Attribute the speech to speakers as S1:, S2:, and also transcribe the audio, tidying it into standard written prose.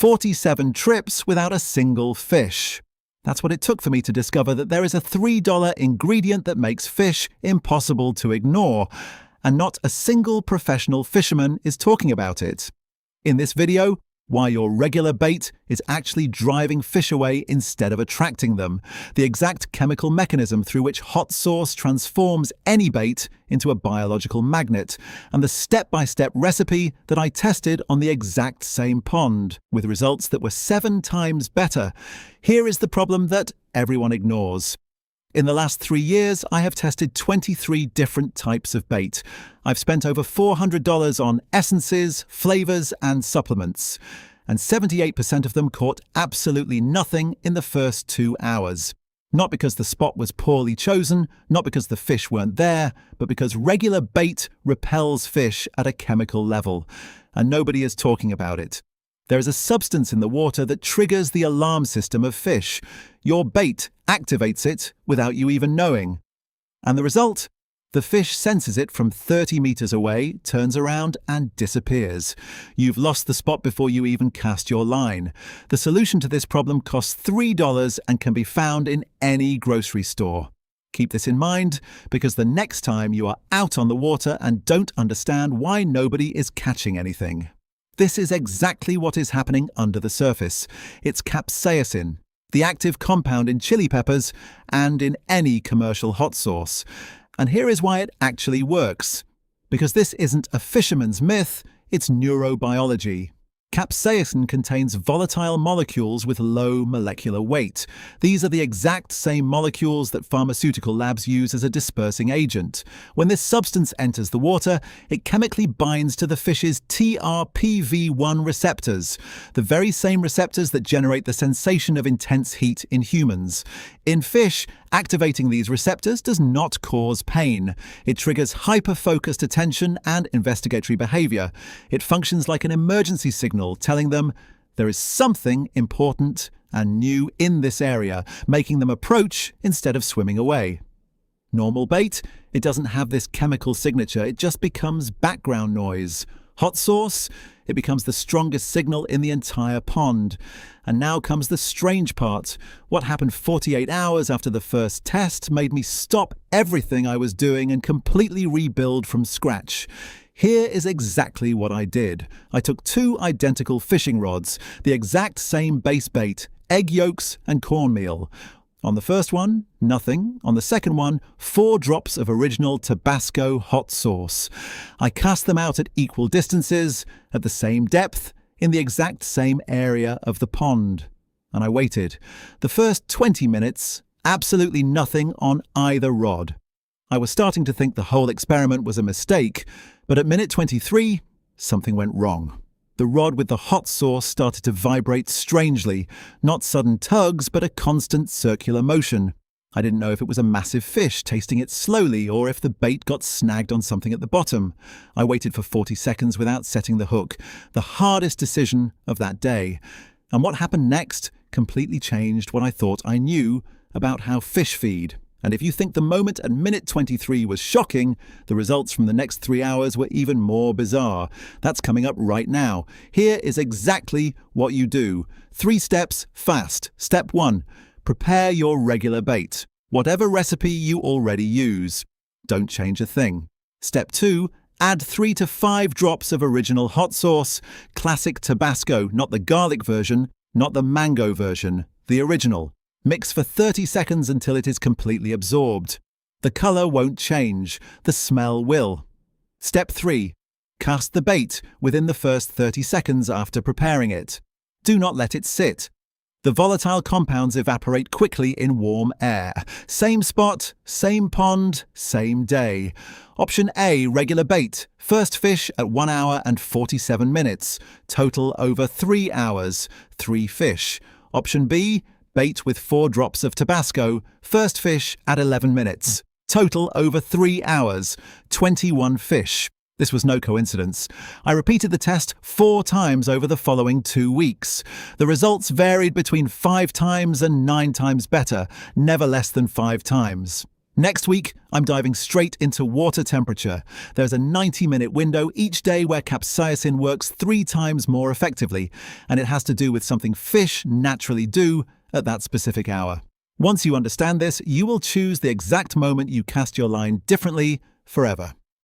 S1: 47 trips without a single fish. That's what it took for me to discover that there is a $3 ingredient that makes fish impossible to ignore, and not a single professional fisherman is talking about it. In this video, why your regular bait is actually driving fish away instead of attracting them, the exact chemical mechanism through which hot sauce transforms any bait into a biological magnet, and the step-by-step recipe that I tested on the exact same pond, with results that were 7 times better. Here is the problem that everyone ignores. In the last 3 years, I have tested 23 different types of bait. I've spent over $400 on essences, flavors, and supplements, and 78% of them caught absolutely nothing in the first 2 hours. Not because the spot was poorly chosen, not because the fish weren't there, but because regular bait repels fish at a chemical level, and nobody is talking about it. There is a substance in the water that triggers the alarm system of fish. Your bait activates it without you even knowing. And the result? The fish senses it from 30 meters away, turns around, and disappears. You've lost the spot before you even cast your line. The solution to this problem costs $3 and can be found in any grocery store. Keep this in mind, because the next time you are out on the water and don't understand why nobody is catching anything. This is exactly what is happening under the surface. It's capsaicin, the active compound in chili peppers and in any commercial hot sauce. And here is why it actually works. Because this isn't a fisherman's myth, it's neurobiology. Capsaicin contains volatile molecules with low molecular weight. These are the exact same molecules that pharmaceutical labs use as a dispersing agent. When this substance enters the water, it chemically binds to the fish's TRPV1 receptors, the very same receptors that generate the sensation of intense heat in humans. In fish, activating these receptors does not cause pain. It triggers hyper-focused attention and investigatory behavior. It functions like an emergency signal, telling them there is something important and new in this area, making them approach instead of swimming away. Normal bait, it doesn't have this chemical signature, it just becomes background noise. Hot sauce, it becomes the strongest signal in the entire pond. And now comes the strange part. What happened 48 hours after the first test made me stop everything I was doing and completely rebuild from scratch. Here is exactly what I did. I took 2 identical fishing rods, the exact same base bait, egg yolks and cornmeal. On the first one, nothing. On the second one, 4 drops of original Tabasco hot sauce. I cast them out at equal distances, at the same depth, in the exact same area of the pond. And I waited. The first 20 minutes, absolutely nothing on either rod. I was starting to think the whole experiment was a mistake, but at minute 23, something went wrong. The rod with the hot sauce started to vibrate strangely, not sudden tugs, but a constant circular motion. I didn't know if it was a massive fish tasting it slowly or if the bait got snagged on something at the bottom. I waited for 40 seconds without setting the hook, the hardest decision of that day. And what happened next completely changed what I thought I knew about how fish feed. And if you think the moment at minute 23 was shocking, the results from the next 3 hours were even more bizarre. That's coming up right now. Here is exactly what you do. 3 steps fast. Step 1. Prepare your regular bait. Whatever recipe you already use. Don't change a thing. Step 2. Add 3 to 5 drops of original hot sauce. Classic Tabasco, not the garlic version, not the mango version, the original. Mix for 30 seconds until it is completely absorbed. The color won't change, the smell will. Step 3. Cast the bait within the first 30 seconds after preparing it. Do not let it sit. The volatile compounds evaporate quickly in warm air. Same spot, same pond, same day. Option A, regular bait. First fish at 1 hour and 47 minutes. Total over 3 hours. 3 fish. Option B, bait with 4 drops of Tabasco, first fish at 11 minutes. Total over 3 hours, 21 fish. This was no coincidence. I repeated the test 4 times over the following 2 weeks. The results varied between 5 times and 9 times better, never less than 5 times. Next week, I'm diving straight into water temperature. There's a 90-minute window each day where capsaicin works 3 times more effectively, and it has to do with something fish naturally do at that specific hour. Once you understand this, you will choose the exact moment you cast your line differently forever.